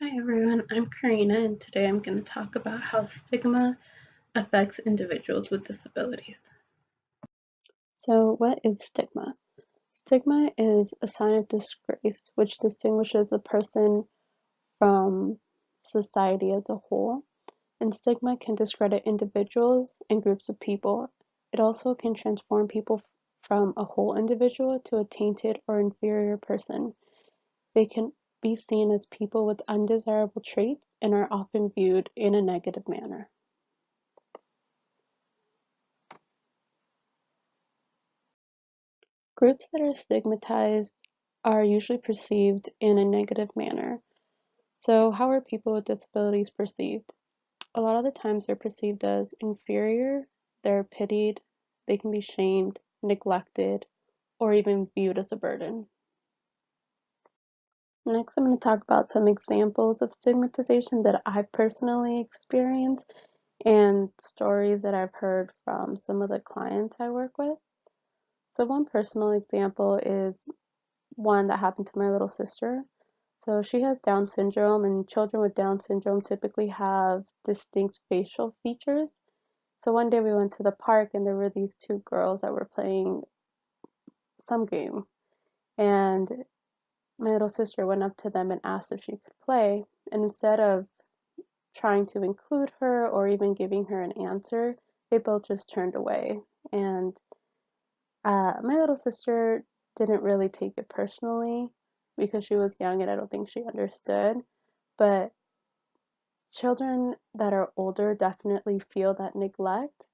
Hi everyone, I'm Karina and today I'm going to talk about how stigma affects individuals with disabilities. So what is stigma? Stigma is a sign of disgrace which distinguishes a person from society as a whole, and stigma can discredit individuals and groups of people. It also can transform people from a whole individual to a tainted or inferior person. They can be seen as people with undesirable traits and are often viewed in a negative manner. Groups that are stigmatized are usually perceived in a negative manner. So, how are people with disabilities perceived? A lot of the times they're perceived as inferior, they're pitied, they can be shamed, neglected, or even viewed as a burden. Next, I'm going to talk about some examples of stigmatization that I've personally experienced and stories that I've heard from some of the clients I work with. So, one personal example is one that happened to my little sister. So she has Down syndrome, and children with Down syndrome typically have distinct facial features. So one day we went to the park, and there were these two girls that were playing some game, and my little sister went up to them and asked if she could play. And instead of trying to include her or even giving her an answer, they both just turned away. And my little sister didn't really take it personally because she was young and I don't think she understood. But children that are older definitely feel that neglect,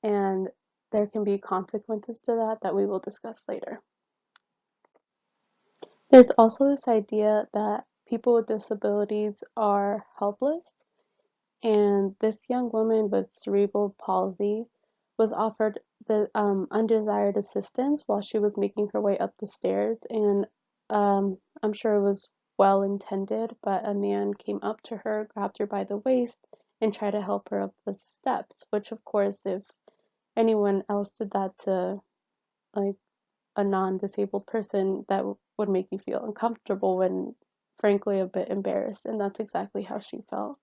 and there can be consequences to that we will discuss later. There's also this idea that people with disabilities are helpless, and this young woman with cerebral palsy was offered the undesired assistance while she was making her way up the stairs, and I'm sure it was well intended, but a man came up to her, grabbed her by the waist, and tried to help her up the steps, which of course if anyone else did that to like a non-disabled person, that would make you feel uncomfortable and frankly a bit embarrassed, and that's exactly how she felt.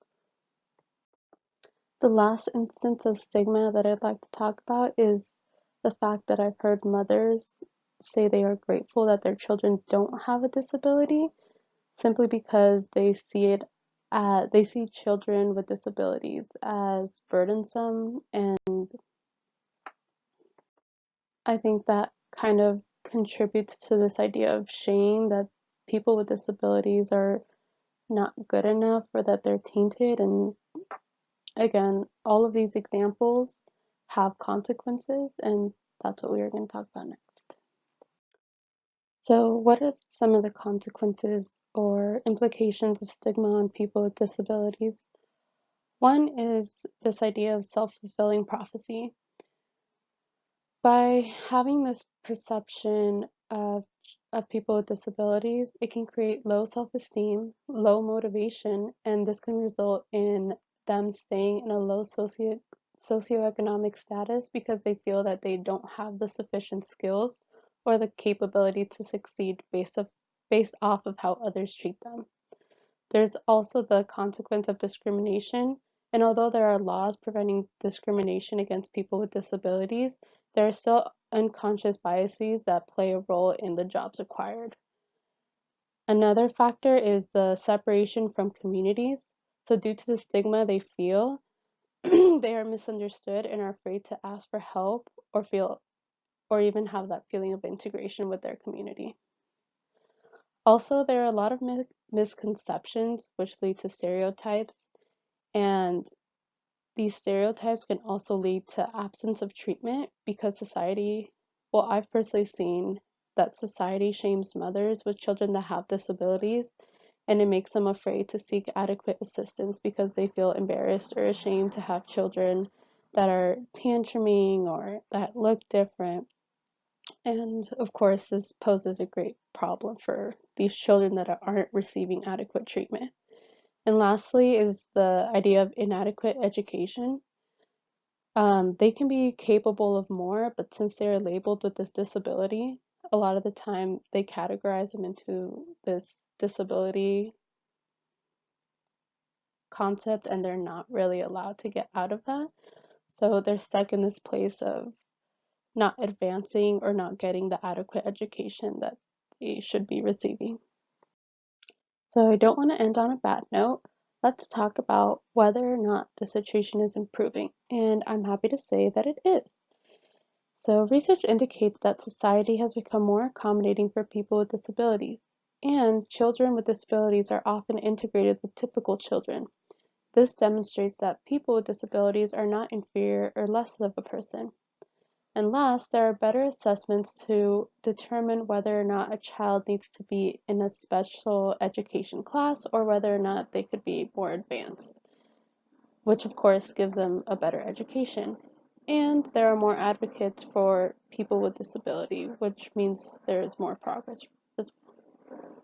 The last instance of stigma that I'd like to talk about is the fact that I've heard mothers say they are grateful that their children don't have a disability simply because they see children with disabilities as burdensome, and I think that kind of contributes to this idea of shame that people with disabilities are not good enough or that they're tainted. And again, all of these examples have consequences, and that's what we are going to talk about next. So, what are some of the consequences or implications of stigma on people with disabilities? One is this idea of self-fulfilling prophecy. By having this perception of people with disabilities, it can create low self-esteem, low motivation, and this can result in them staying in a low socioeconomic status because they feel that they don't have the sufficient skills or the capability to succeed based off of how others treat them. There's also the consequence of discrimination, and although there are laws preventing discrimination against people with disabilities, there are still unconscious biases that play a role in the jobs required. Another factor is the separation from communities. So due to the stigma they feel, they are misunderstood and are afraid to ask for help or even have that feeling of integration with their community. Also, there are a lot of misconceptions which lead to stereotypes, and these stereotypes can also lead to absence of treatment because I've personally seen that society shames mothers with children that have disabilities, and it makes them afraid to seek adequate assistance because they feel embarrassed or ashamed to have children that are tantruming or that look different. And of course, this poses a great problem for these children that aren't receiving adequate treatment. And lastly is the idea of inadequate education. They can be capable of more, but since they're labeled with this disability, a lot of the time they categorize them into this disability concept and they're not really allowed to get out of that. So they're stuck in this place of not advancing or not getting the adequate education that they should be receiving. So I don't want to end on a bad note. Let's talk about whether or not the situation is improving, and I'm happy to say that it is. So research indicates that society has become more accommodating for people with disabilities, and children with disabilities are often integrated with typical children. This demonstrates that people with disabilities are not inferior or less of a person. And last, there are better assessments to determine whether or not a child needs to be in a special education class or whether or not they could be more advanced, which of course gives them a better education. And there are more advocates for people with disability, which means there is more progress as well.